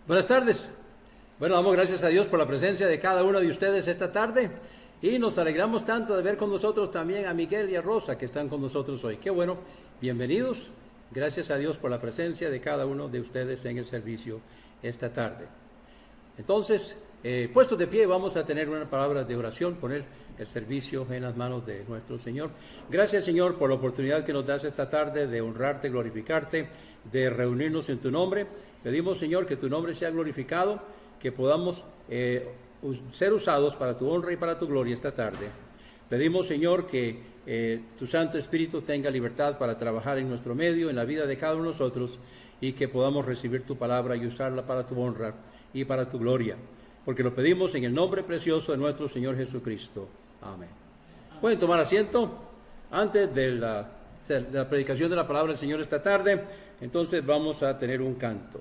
Buenas tardes. Bueno, damos gracias a Dios por la presencia de cada uno de ustedes esta tarde y nos alegramos tanto de ver con nosotros también a Miguel y a Rosa que están con nosotros hoy. Qué bueno, bienvenidos. Gracias a Dios por la presencia de cada uno de ustedes en el servicio esta tarde. Entonces, puestos de pie, vamos a tener una palabra de oración, poner el servicio en las manos de nuestro Señor. Gracias, Señor, por la oportunidad que nos das esta tarde de honrarte, glorificarte, de reunirnos en tu nombre. Pedimos, Señor, que tu nombre sea glorificado, que podamos ser usados para tu honra y para tu gloria esta tarde. Pedimos, Señor, que tu Santo Espíritu tenga libertad para trabajar en nuestro medio, en la vida de cada uno de nosotros, y que podamos recibir tu palabra y usarla para tu honra y para tu gloria. Porque lo pedimos en el nombre precioso de nuestro Señor Jesucristo. Amén. Pueden tomar asiento. Antes de la predicación de la palabra del Señor esta tarde, entonces vamos a tener un canto.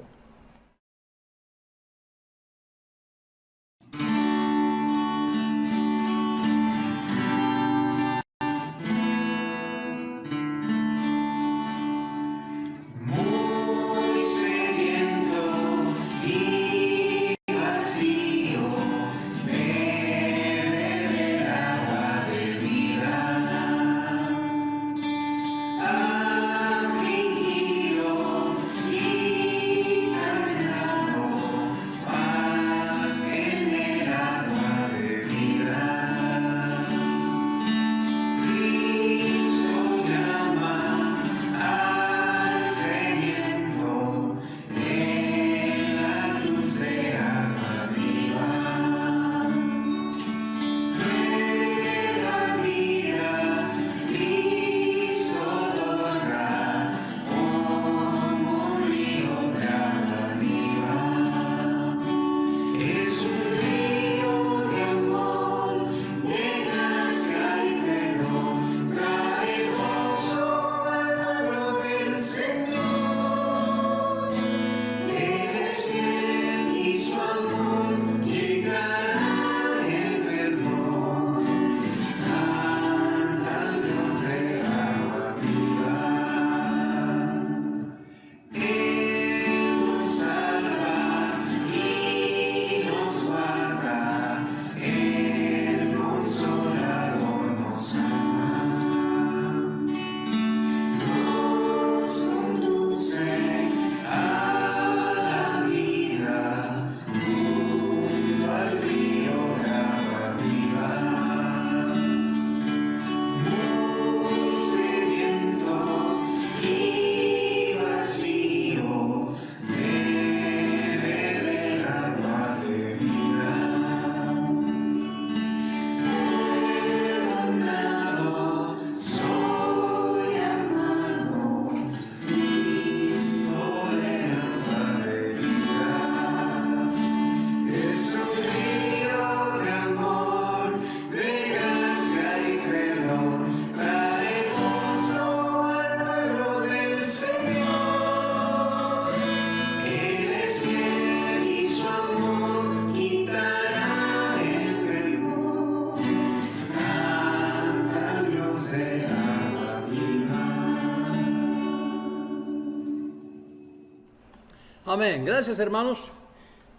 Amén. Gracias, hermanos.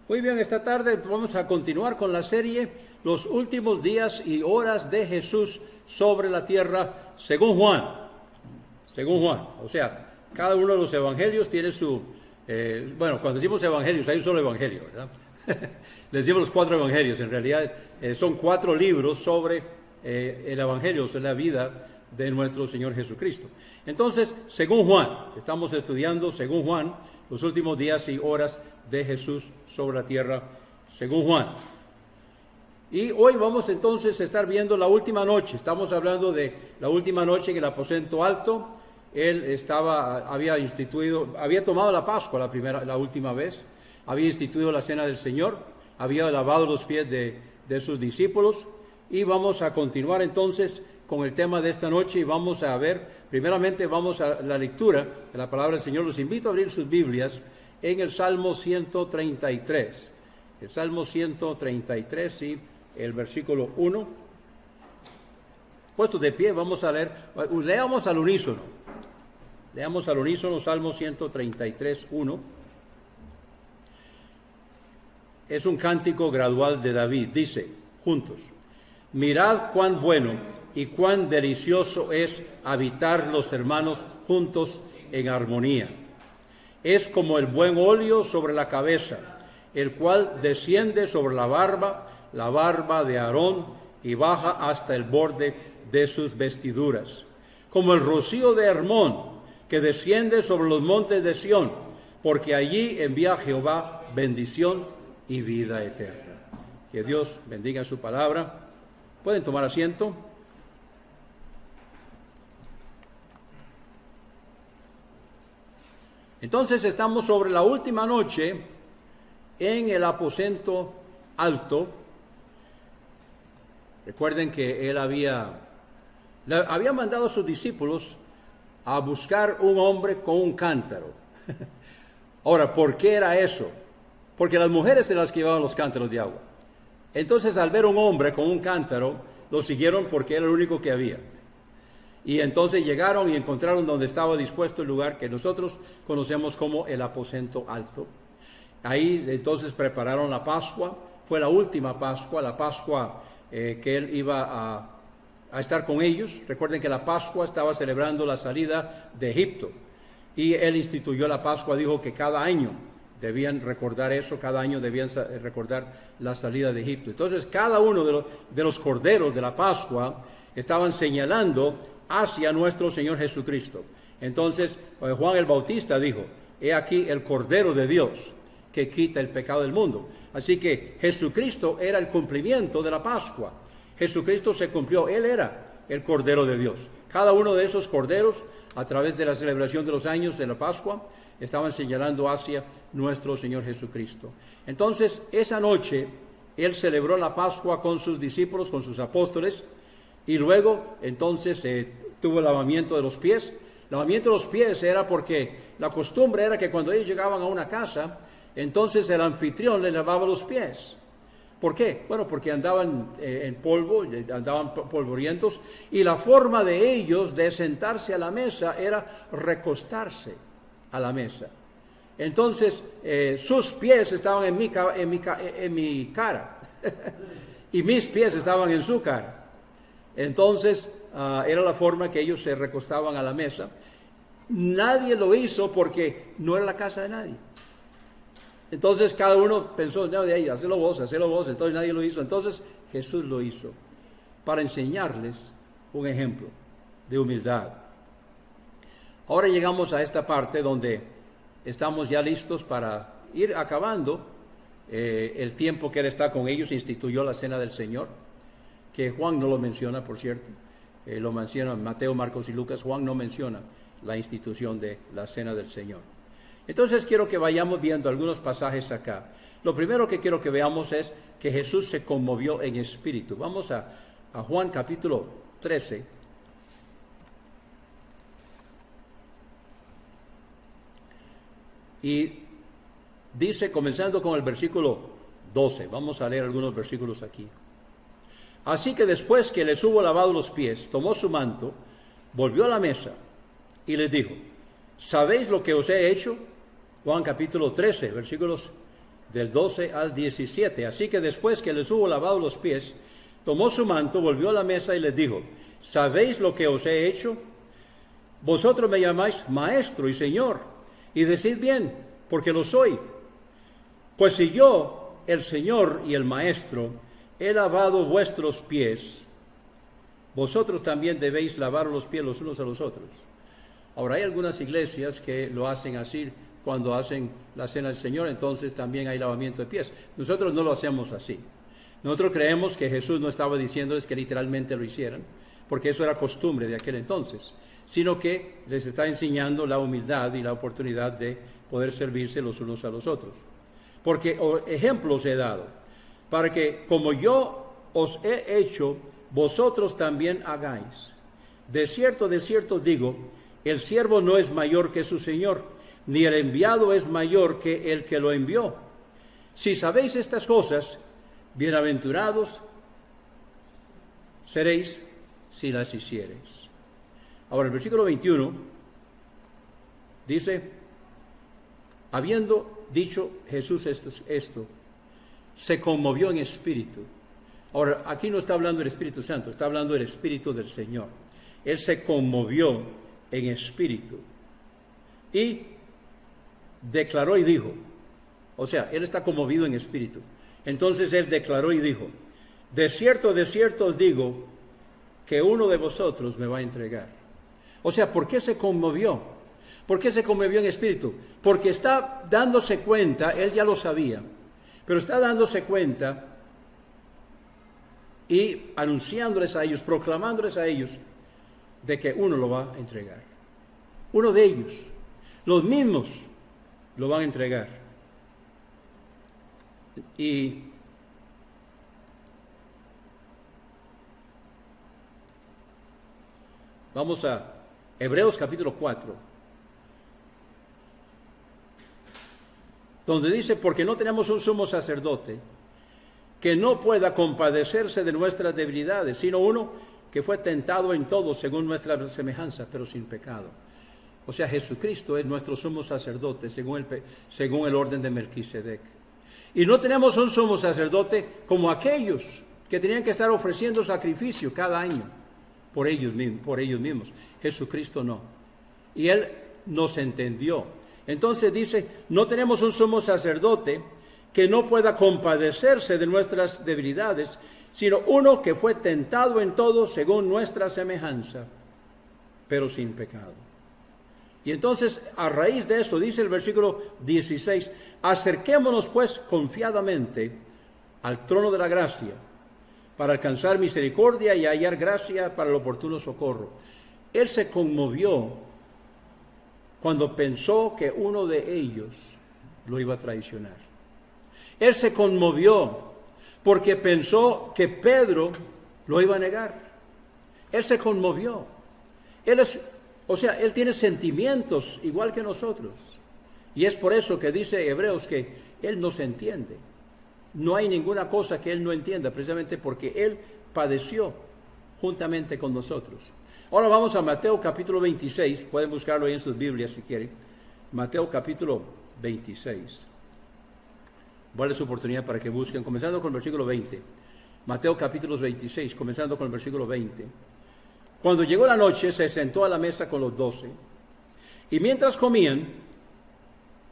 Muy bien, esta tarde vamos a continuar con la serie Los últimos días y horas de Jesús sobre la tierra según Juan. Según Juan. O sea, cada uno de los evangelios tiene su... bueno, cuando decimos evangelios, hay un solo evangelio, ¿verdad? Le decimos los 4 evangelios. En realidad son 4 libros sobre el evangelio, sobre la vida de nuestro Señor Jesucristo. Entonces, según Juan, estamos estudiando según Juan, los últimos días y horas de Jesús sobre la tierra, según Juan. Y hoy vamos entonces a estar viendo la última noche. Estamos hablando de la última noche en el aposento alto. Él había tomado la Pascua la última vez, había instituido la cena del Señor, había lavado los pies de sus discípulos. Y vamos a continuar entonces con el tema de esta noche y vamos a ver, primeramente vamos a la lectura de la palabra del Señor. Los invito a abrir sus Biblias en el Salmo 133. El Salmo 133 y el versículo 1. Puestos de pie, vamos a leer, leamos al unísono. Leamos al unísono Salmo 133, 1. es un cántico gradual de David. Dice, juntos, mirad cuán bueno y cuán delicioso es habitar los hermanos juntos en armonía. Es como el buen óleo sobre la cabeza, el cual desciende sobre la barba de Aarón, y baja hasta el borde de sus vestiduras. Como el rocío de Hermón, que desciende sobre los montes de Sión, porque allí envía Jehová bendición y vida eterna. Que Dios bendiga su palabra. ¿Pueden tomar asiento? Entonces estamos sobre la última noche en el aposento alto. Recuerden que él había mandado a sus discípulos a buscar un hombre con un cántaro. Ahora, ¿por qué era eso? Porque las mujeres eran las que llevaban los cántaros de agua. Entonces, al ver un hombre con un cántaro, lo siguieron porque era el único que había. Y entonces llegaron y encontraron donde estaba dispuesto el lugar que nosotros conocemos como el aposento alto. Ahí entonces prepararon la Pascua. Fue la última Pascua, la Pascua que él iba a estar con ellos. Recuerden que la Pascua estaba celebrando la salida de Egipto. Y él instituyó la Pascua, dijo que cada año debían recordar eso, cada año debían recordar la salida de Egipto. Entonces, cada uno de los corderos de la Pascua estaban señalando hacia nuestro Señor Jesucristo. Entonces, Juan el Bautista dijo, he aquí el Cordero de Dios que quita el pecado del mundo. Así que Jesucristo era el cumplimiento de la Pascua. Jesucristo se cumplió, Él era el Cordero de Dios. Cada uno de esos corderos, a través de la celebración de los años de la Pascua, estaban señalando hacia nuestro Señor Jesucristo. Entonces, esa noche, Él celebró la Pascua con sus discípulos, con sus apóstoles, y luego, entonces, tuvo el lavamiento de los pies. Lavamiento de los pies era porque la costumbre era que cuando ellos llegaban a una casa, entonces el anfitrión le lavaba los pies. ¿Por qué? Bueno, porque andaban en polvo, andaban polvorientos, y la forma de ellos de sentarse a la mesa era recostarse a la mesa. Entonces, sus pies estaban en mi cara, y mis pies estaban en su cara. Entonces, era la forma que ellos se recostaban a la mesa. Nadie lo hizo porque no era la casa de nadie. Entonces cada uno pensó, no, de ahí, hazlo vos, entonces nadie lo hizo. Entonces Jesús lo hizo para enseñarles un ejemplo de humildad. Ahora llegamos a esta parte donde estamos ya listos para ir acabando el tiempo que Él está con ellos. Instituyó la Cena del Señor, que Juan no lo menciona, por cierto. Lo menciona Mateo, Marcos y Lucas. Juan no menciona la institución de la Cena del Señor. Entonces quiero que vayamos viendo algunos pasajes acá. Lo primero que quiero que veamos es que Jesús se conmovió en espíritu. Vamos a Juan capítulo 13. Y dice, comenzando con el versículo 12, vamos a leer algunos versículos aquí. Así que después que les hubo lavado los pies, tomó su manto, volvió a la mesa y les dijo, ¿sabéis lo que os he hecho? Juan capítulo 13, versículos del 12 al 17. Así que después que les hubo lavado los pies, tomó su manto, volvió a la mesa y les dijo, ¿sabéis lo que os he hecho? Vosotros me llamáis maestro y señor, y decid bien, porque lo soy. Pues si yo, el Señor y el maestro, he lavado vuestros pies, vosotros también debéis lavar los pies los unos a los otros. Ahora, hay algunas iglesias que lo hacen así cuando hacen la Cena del Señor, entonces también hay lavamiento de pies. Nosotros no lo hacemos así. Nosotros creemos que Jesús no estaba diciéndoles que literalmente lo hicieran, porque eso era costumbre de aquel entonces, sino que les está enseñando la humildad y la oportunidad de poder servirse los unos a los otros. Porque ejemplos he dado, para que como yo os he hecho, vosotros también hagáis. De cierto digo, el siervo no es mayor que su Señor, ni el enviado es mayor que el que lo envió. Si sabéis estas cosas, bienaventurados seréis si las hiciereis. Ahora, el versículo 21 dice, habiendo dicho Jesús esto, se conmovió en espíritu. Ahora, aquí no está hablando del Espíritu Santo, está hablando del Espíritu del Señor. Él se conmovió en espíritu y declaró y dijo, o sea, él está conmovido en espíritu. Entonces él declaró y dijo, de cierto os digo, que uno de vosotros me va a entregar. O sea, ¿por qué se conmovió? ¿Por qué se conmovió en espíritu? Porque está dándose cuenta, él ya lo sabía, pero está dándose cuenta y anunciándoles a ellos, proclamándoles a ellos, de que uno lo va a entregar. Uno de ellos, los mismos, lo van a entregar. Y vamos a Hebreos capítulo 4, donde dice, porque no tenemos un sumo sacerdote que no pueda compadecerse de nuestras debilidades, sino uno que fue tentado en todo según nuestra semejanza, pero sin pecado. O sea, Jesucristo es nuestro sumo sacerdote según el orden de Melquisedec. Y no tenemos un sumo sacerdote como aquellos que tenían que estar ofreciendo sacrificio cada año por ellos mismos. Jesucristo no. Y Él nos entendió. Entonces dice, no tenemos un sumo sacerdote que no pueda compadecerse de nuestras debilidades, sino uno que fue tentado en todo según nuestra semejanza, pero sin pecado. Y entonces, a raíz de eso, dice el versículo 16, acerquémonos pues confiadamente al trono de la gracia, para alcanzar misericordia y hallar gracia para el oportuno socorro. Él se conmovió cuando pensó que uno de ellos lo iba a traicionar. Él se conmovió porque pensó que Pedro lo iba a negar. Él se conmovió. Él tiene sentimientos igual que nosotros. Y es por eso que dice Hebreos que Él nos entiende. No hay ninguna cosa que Él no entienda, precisamente porque Él padeció juntamente con nosotros. Ahora vamos a Mateo capítulo 26. Pueden buscarlo ahí en sus Biblias si quieren. Mateo capítulo 26. Voy a darles su oportunidad para que busquen, comenzando con el versículo 20. Mateo capítulo 26, comenzando con el versículo 20. Cuando llegó la noche, se sentó a la mesa con los 12. Y mientras comían,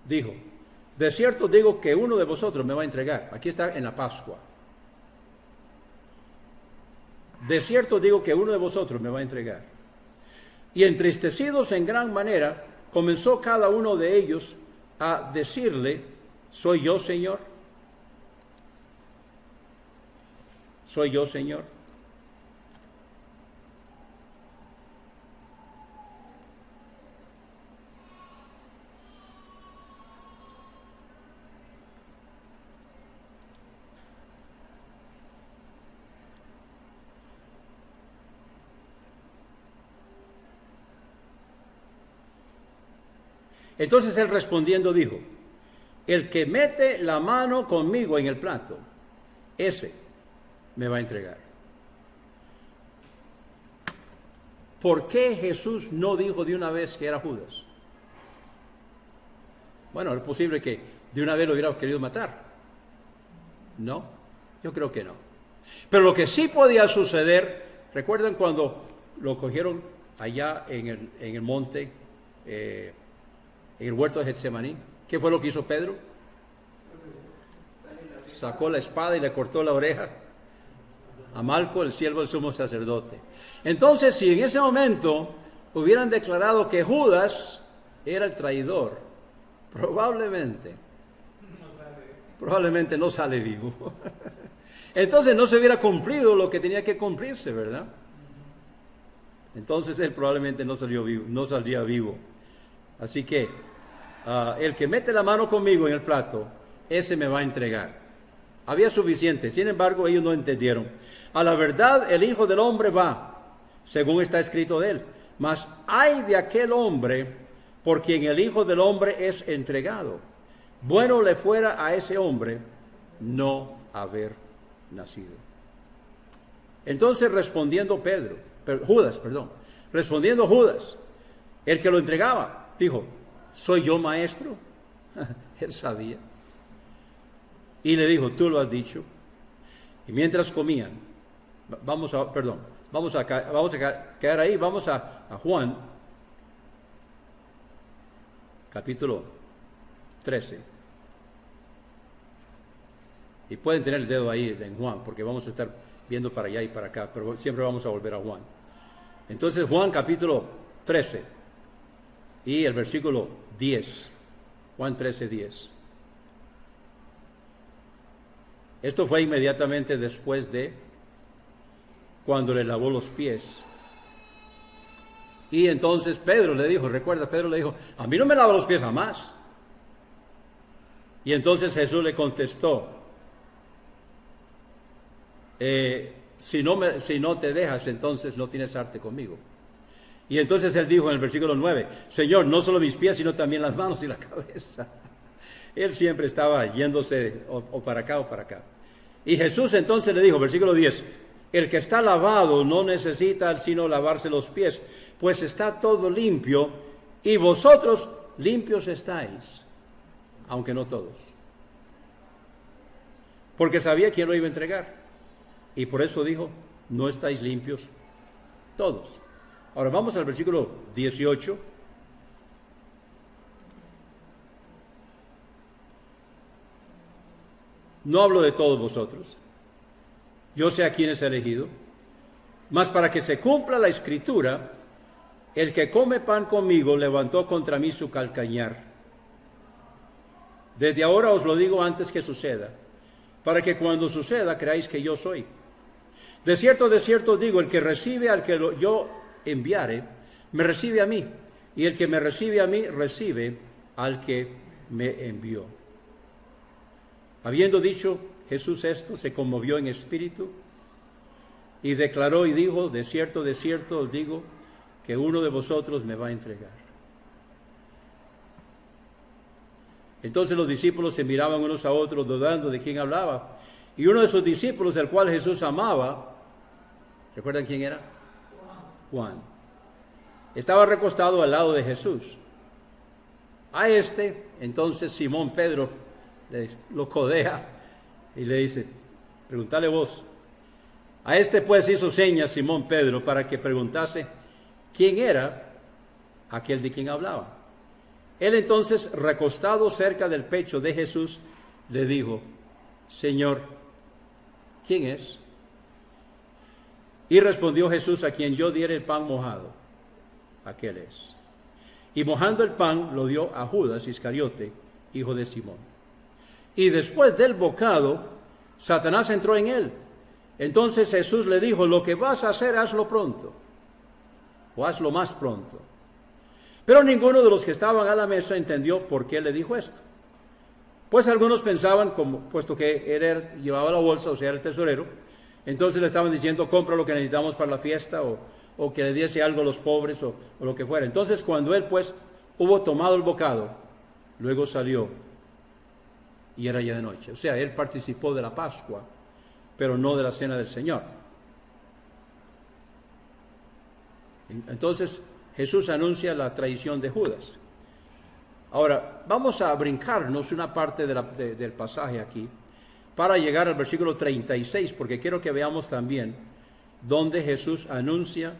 dijo, de cierto digo que uno de vosotros me va a entregar. Aquí está en la Pascua. De cierto digo que uno de vosotros me va a entregar. Y entristecidos en gran manera, comenzó cada uno de ellos a decirle, ¿soy yo, Señor? ¿Soy yo, Señor? Entonces él respondiendo dijo, el que mete la mano conmigo en el plato, ese me va a entregar. ¿Por qué Jesús no dijo de una vez que era Judas? Bueno, es posible que de una vez lo hubiera querido matar. No, yo creo que no. Pero lo que sí podía suceder, ¿recuerdan cuando lo cogieron allá en el monte, en el huerto de Getsemaní? ¿Qué fue lo que hizo Pedro? Sacó la espada y le cortó la oreja a Malco, el siervo del sumo sacerdote. Entonces, si en ese momento hubieran declarado que Judas era el traidor, probablemente no sale vivo. Entonces no se hubiera cumplido lo que tenía que cumplirse, ¿verdad? Entonces él probablemente no saldría vivo. Así que el que mete la mano conmigo en el plato, ese me va a entregar. Había suficiente, sin embargo ellos no entendieron. A la verdad el Hijo del Hombre va, según está escrito de él, mas ay de aquel hombre por quien el Hijo del Hombre es entregado. Bueno le fuera a ese hombre no haber nacido. Entonces respondiendo Judas, el que lo entregaba, dijo, ¿soy yo, maestro? Él sabía. Y le dijo, tú lo has dicho. Y mientras comían, vamos a quedar ahí, vamos a Juan, capítulo 13. Y pueden tener el dedo ahí en Juan, porque vamos a estar viendo para allá y para acá, pero siempre vamos a volver a Juan. Entonces Juan capítulo 13 y el versículo 10. Juan 13, 10. Esto fue inmediatamente después de cuando le lavó los pies. Y entonces Pedro le dijo, recuerda, Pedro le dijo, a mí no me lava los pies jamás. Y entonces Jesús le contestó, si no te dejas, entonces no tienes arte conmigo. Y entonces él dijo en el versículo 9, Señor, no solo mis pies, sino también las manos y la cabeza. Él siempre estaba yéndose o para acá o para acá. Y Jesús entonces le dijo, versículo 10, el que está lavado no necesita sino lavarse los pies, pues está todo limpio, y vosotros limpios estáis, aunque no todos. Porque sabía quién lo iba a entregar, y por eso dijo, no estáis limpios todos. Ahora vamos al versículo 18. No hablo de todos vosotros, yo sé a quiénes he elegido, mas para que se cumpla la escritura, el que come pan conmigo levantó contra mí su calcañar. Desde ahora os lo digo antes que suceda, para que cuando suceda creáis que yo soy. De cierto os digo, el que recibe al que yo enviare, me recibe a mí, y el que me recibe a mí, recibe al que me envió. Habiendo dicho Jesús esto, se conmovió en espíritu y declaró y dijo, de cierto os digo, que uno de vosotros me va a entregar. Entonces los discípulos se miraban unos a otros, dudando de quién hablaba. Y uno de sus discípulos, el cual Jesús amaba, ¿recuerdan quién era? Juan. Estaba recostado al lado de Jesús. A entonces Simón Pedro lo codea y le dice, preguntale vos. A pues hizo señas Simón Pedro para que preguntase quién era aquel de quien hablaba. Él entonces, recostado cerca del pecho de Jesús, le dijo, Señor, ¿quién es? Y respondió Jesús, a quien yo diere el pan mojado, aquel es. Y mojando el pan lo dio a Judas Iscariote, hijo de Simón. Y después del bocado, Satanás entró en él. Entonces Jesús le dijo, lo que vas a hacer, hazlo pronto, o hazlo más pronto. Pero ninguno de los que estaban a la mesa entendió por qué le dijo esto. Pues algunos pensaban, puesto que él llevaba la bolsa, o sea, era el tesorero, entonces le estaban diciendo, compra lo que necesitamos para la fiesta, o que le diese algo a los pobres, o lo que fuera. Entonces cuando él pues hubo tomado el bocado, luego salió, y era ya de noche. O sea, él participó de la Pascua, pero no de la cena del Señor. Entonces Jesús anuncia la traición de Judas. Ahora, vamos a brincarnos una parte del pasaje aquí, para llegar al versículo 36, porque quiero que veamos también donde Jesús anuncia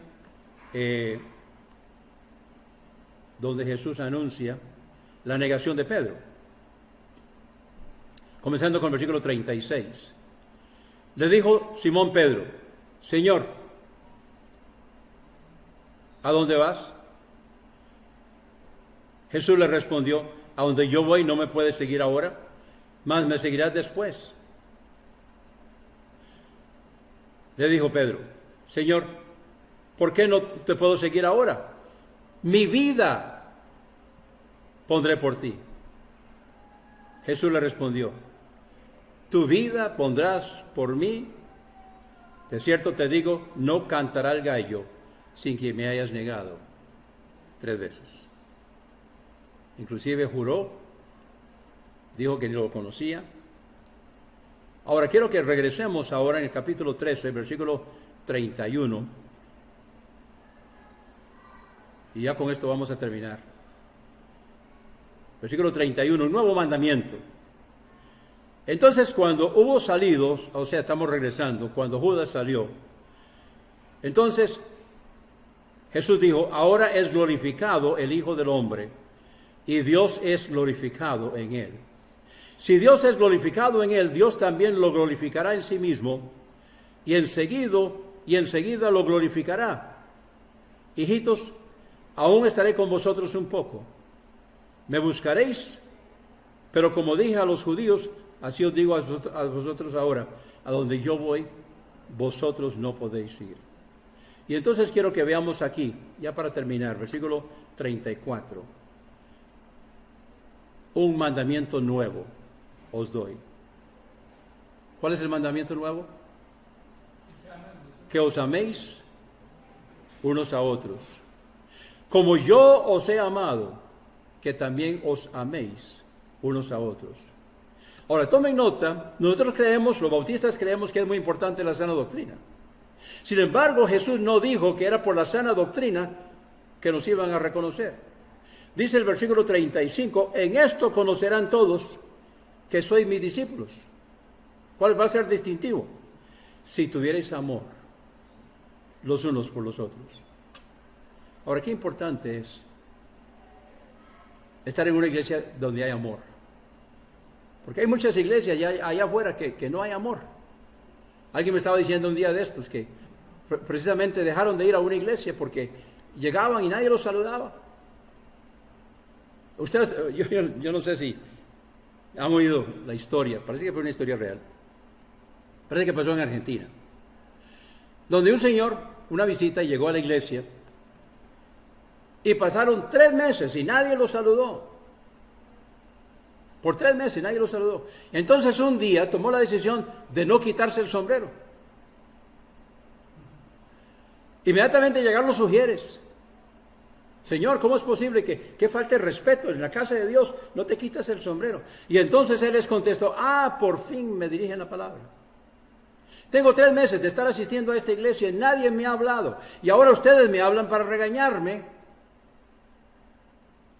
la negación de Pedro. Comenzando con el versículo 36. Le dijo Simón Pedro, Señor, ¿a dónde vas? Jesús le respondió, a donde yo voy no me puedes seguir ahora, mas me seguirás después. Le dijo Pedro, Señor, ¿por qué no te puedo seguir ahora? Mi vida pondré por ti. Jesús le respondió, tu vida pondrás por mí. De cierto te digo, no cantará el gallo sin que me hayas negado 3 veces. Inclusive juró, dijo que ni lo conocía. Ahora quiero que regresemos ahora en el capítulo 13, versículo 31. Y ya con esto vamos a terminar. Versículo 31, un nuevo mandamiento. Entonces cuando hubo salidos, o sea, estamos regresando, cuando Judas salió, entonces Jesús dijo, ahora es glorificado el Hijo del Hombre y Dios es glorificado en él. Si Dios es glorificado en él, Dios también lo glorificará en sí mismo y enseguida lo glorificará. Hijitos, aún estaré con vosotros un poco. Me buscaréis, pero como dije a los judíos, así os digo a vosotros ahora, a donde yo voy, vosotros no podéis ir. Y entonces quiero que veamos aquí, ya para terminar, versículo 34. Un mandamiento nuevo os doy. ¿Cuál es el mandamiento nuevo? Que os améis unos a otros. Como yo os he amado, que también os améis unos a otros. Ahora, tomen nota, nosotros creemos, los bautistas creemos que es muy importante la sana doctrina. Sin embargo, Jesús no dijo que era por la sana doctrina que nos iban a reconocer. Dice el versículo 35, en esto conocerán todos que sois mis discípulos. ¿Cuál va a ser distintivo? Si tuvierais amor los unos por los otros. Ahora, qué importante es estar en una iglesia donde hay amor. Porque hay muchas iglesias allá afuera que no hay amor. Alguien me estaba diciendo un día de estos que precisamente dejaron de ir a una iglesia porque llegaban y nadie los saludaba. Ustedes, yo no sé si han oído la historia, parece que fue una historia real. Parece que pasó en Argentina. Donde un señor, una visita, llegó a la iglesia y pasaron 3 meses y nadie lo saludó. Por 3 meses nadie lo saludó. Entonces un día tomó la decisión de no quitarse el sombrero. Inmediatamente llegaron los sugieres. Señor, ¿cómo es posible que falte respeto en la casa de Dios? No te quitas el sombrero. Y entonces él les contestó, por fin me dirigen la palabra. Tengo 3 meses de estar asistiendo a esta iglesia y nadie me ha hablado. Y ahora ustedes me hablan para regañarme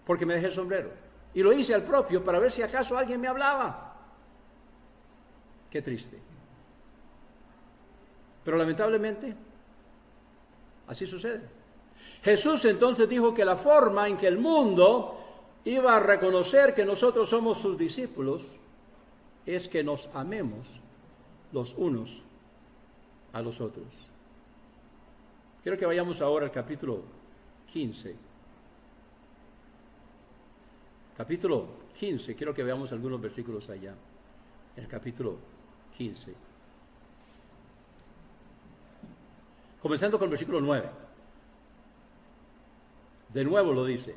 porque me dejé el sombrero. Y lo hice al propio para ver si acaso alguien me hablaba. Qué triste. Pero lamentablemente, así sucede. Jesús entonces dijo que la forma en que el mundo iba a reconocer que nosotros somos sus discípulos es que nos amemos los unos a los otros. Quiero que vayamos ahora al capítulo 15. Capítulo 15, quiero que veamos algunos versículos allá. El capítulo 15. Comenzando con el versículo 9. De nuevo lo dice.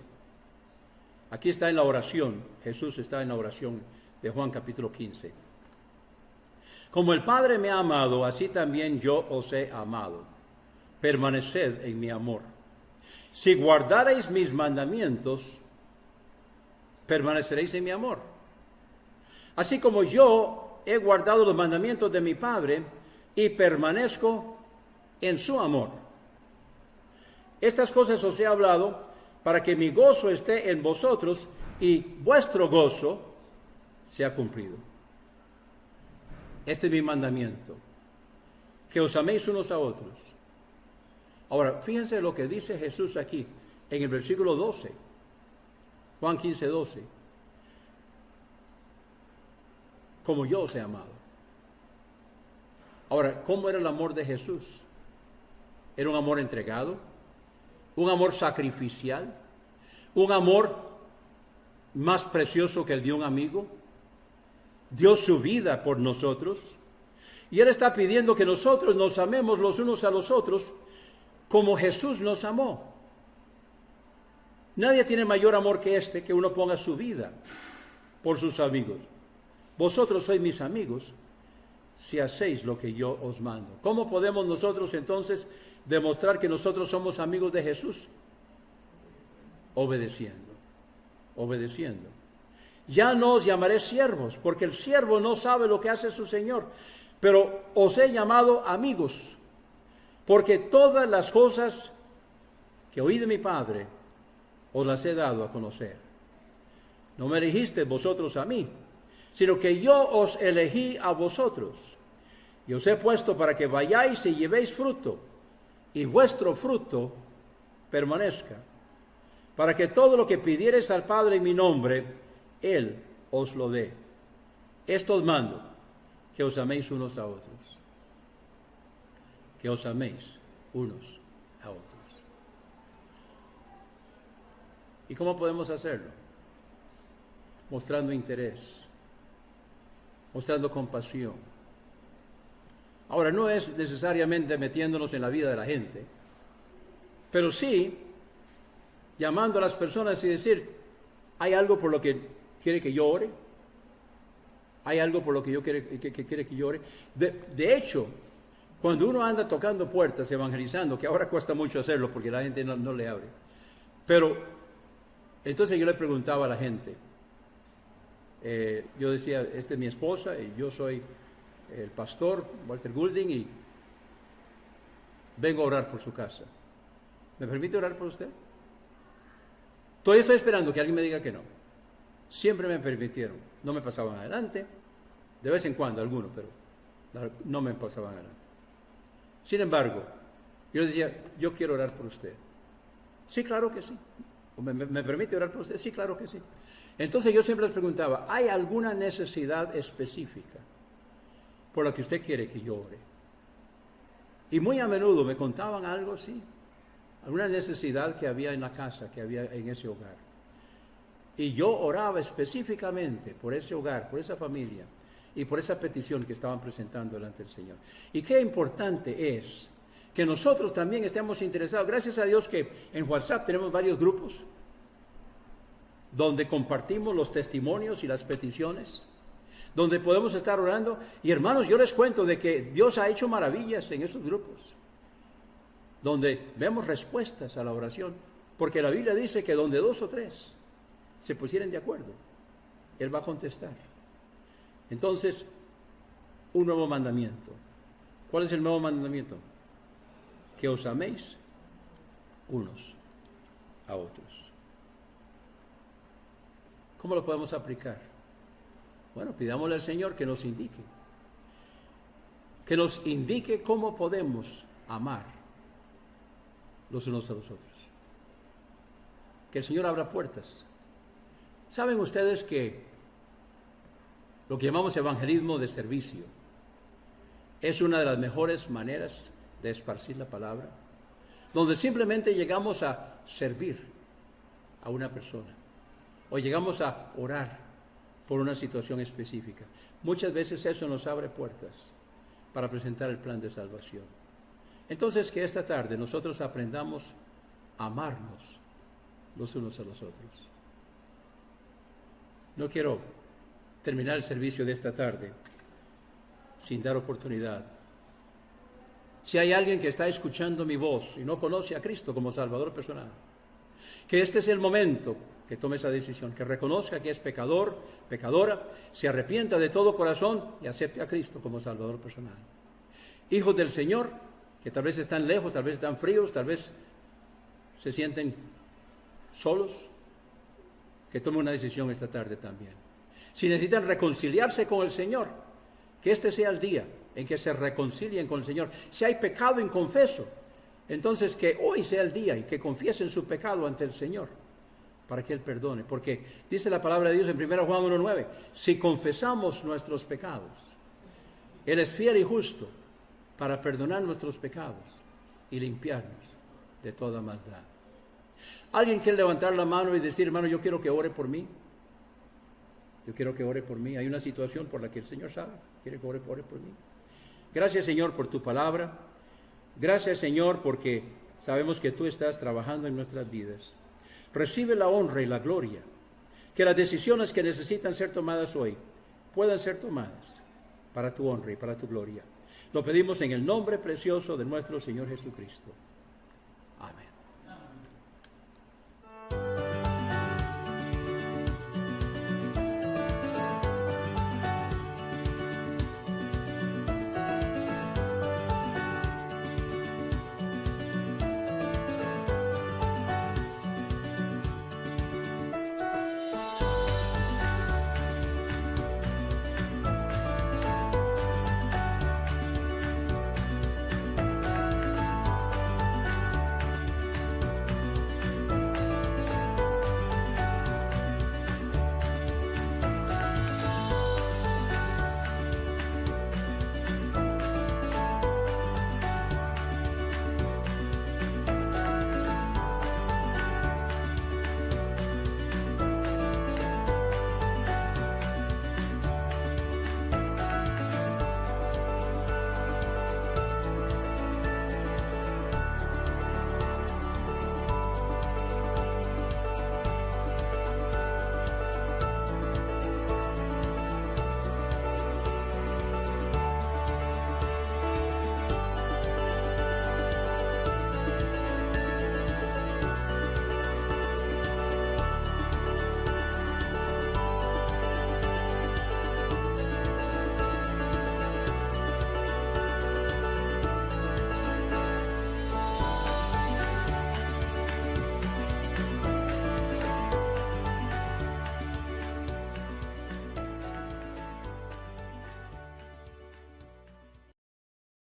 Aquí está en la oración. Jesús está en la oración de Juan capítulo 15. Como el Padre me ha amado, así también yo os he amado. Permaneced en mi amor. Si guardareis mis mandamientos, permaneceréis en mi amor. Así como yo he guardado los mandamientos de mi Padre y permanezco en su amor. Estas cosas os he hablado para que mi gozo esté en vosotros y vuestro gozo sea cumplido. Este es mi mandamiento, que os améis unos a otros. Ahora, fíjense lo que dice Jesús aquí, en el versículo 12, Juan 15, 12. Como yo os he amado. Ahora, ¿cómo era el amor de Jesús? Era un amor entregado, un amor sacrificial, un amor más precioso que el de un amigo. Dio su vida por nosotros y Él está pidiendo que nosotros nos amemos los unos a los otros como Jesús nos amó. Nadie tiene mayor amor que este, que uno ponga su vida por sus amigos. Vosotros sois mis amigos si hacéis lo que yo os mando. ¿Cómo podemos nosotros entonces demostrar que nosotros somos amigos de Jesús? Obedeciendo. Ya no os llamaré siervos, porque el siervo no sabe lo que hace su Señor, pero os he llamado amigos, porque todas las cosas que oí de mi Padre os las he dado a conocer. No me elegisteis vosotros a mí, sino que yo os elegí a vosotros, y os he puesto para que vayáis y llevéis fruto, y vuestro fruto permanezca, para que todo lo que pidiereis al Padre en mi nombre, Él os lo dé. Esto os mando, que os améis unos a otros. Que os améis unos a otros. ¿Y cómo podemos hacerlo? Mostrando interés, mostrando compasión. Ahora, no es necesariamente metiéndonos en la vida de la gente, pero sí llamando a las personas y decir, ¿hay algo por lo que quiere que yo ore? ¿Hay algo por lo que quiere que yo ore? De hecho, cuando uno anda tocando puertas, evangelizando, que ahora cuesta mucho hacerlo porque la gente no le abre, pero entonces yo le preguntaba a la gente, yo decía, esta es mi esposa y yo soy el pastor Walter Goulding y vengo a orar por su casa. ¿Me permite orar por usted? Todavía estoy esperando que alguien me diga que no. Siempre me permitieron. No me pasaban adelante. De vez en cuando algunos, pero no me pasaban adelante. Sin embargo, yo les decía, yo quiero orar por usted. Sí, claro que sí. ¿Me permite orar por usted? Sí, claro que sí. Entonces yo siempre les preguntaba, ¿hay alguna necesidad específica por la que usted quiere que yo ore? Y muy a menudo me contaban algo, sí, alguna necesidad que había en la casa, que había en ese hogar. Y yo oraba específicamente por ese hogar, por esa familia y por esa petición que estaban presentando delante del Señor. Y qué importante es que nosotros también estemos interesados. Gracias a Dios que en WhatsApp tenemos varios grupos donde compartimos los testimonios y las peticiones, donde podemos estar orando. Y hermanos, yo les cuento de que Dios ha hecho maravillas en esos grupos, donde vemos respuestas a la oración, porque la Biblia dice que donde 2 o 3 se pusieren de acuerdo, Él va a contestar. Entonces, un nuevo mandamiento. ¿Cuál es el nuevo mandamiento? Que os améis unos a otros. ¿Cómo lo podemos aplicar? Bueno, pidámosle al Señor que nos indique cómo podemos amar los unos a los otros. Que el Señor abra puertas. ¿Saben ustedes que lo que llamamos evangelismo de servicio es una de las mejores maneras de esparcir la palabra? Donde simplemente llegamos a servir a una persona o llegamos a orar por una situación específica. Muchas veces eso nos abre puertas para presentar el plan de salvación. Entonces, que esta tarde nosotros aprendamos a amarnos los unos a los otros. No quiero terminar el servicio de esta tarde sin dar oportunidad. Si hay alguien que está escuchando mi voz y no conoce a Cristo como Salvador personal, que este es el momento que tome esa decisión, que reconozca que es pecador, pecadora, se arrepienta de todo corazón y acepte a Cristo como Salvador personal. Hijos del Señor, que tal vez están lejos, tal vez están fríos, tal vez se sienten solos, que tome una decisión esta tarde también. Si necesitan reconciliarse con el Señor, que este sea el día en que se reconcilien con el Señor. Si hay pecado inconfeso, entonces que hoy sea el día en que confiesen su pecado ante el Señor, para que Él perdone. Porque dice la palabra de Dios en 1 Juan 1:9, si confesamos nuestros pecados, Él es fiel y justo para perdonar nuestros pecados y limpiarnos de toda maldad. ¿Alguien quiere levantar la mano y decir, hermano, yo quiero que ore por mí? Yo quiero que ore por mí. Hay una situación por la que el Señor sabe. Quiere que ore por mí. Gracias, Señor, por tu palabra. Gracias, Señor, porque sabemos que tú estás trabajando en nuestras vidas. Recibe la honra y la gloria. Que las decisiones que necesitan ser tomadas hoy puedan ser tomadas para tu honra y para tu gloria. Lo pedimos en el nombre precioso de nuestro Señor Jesucristo.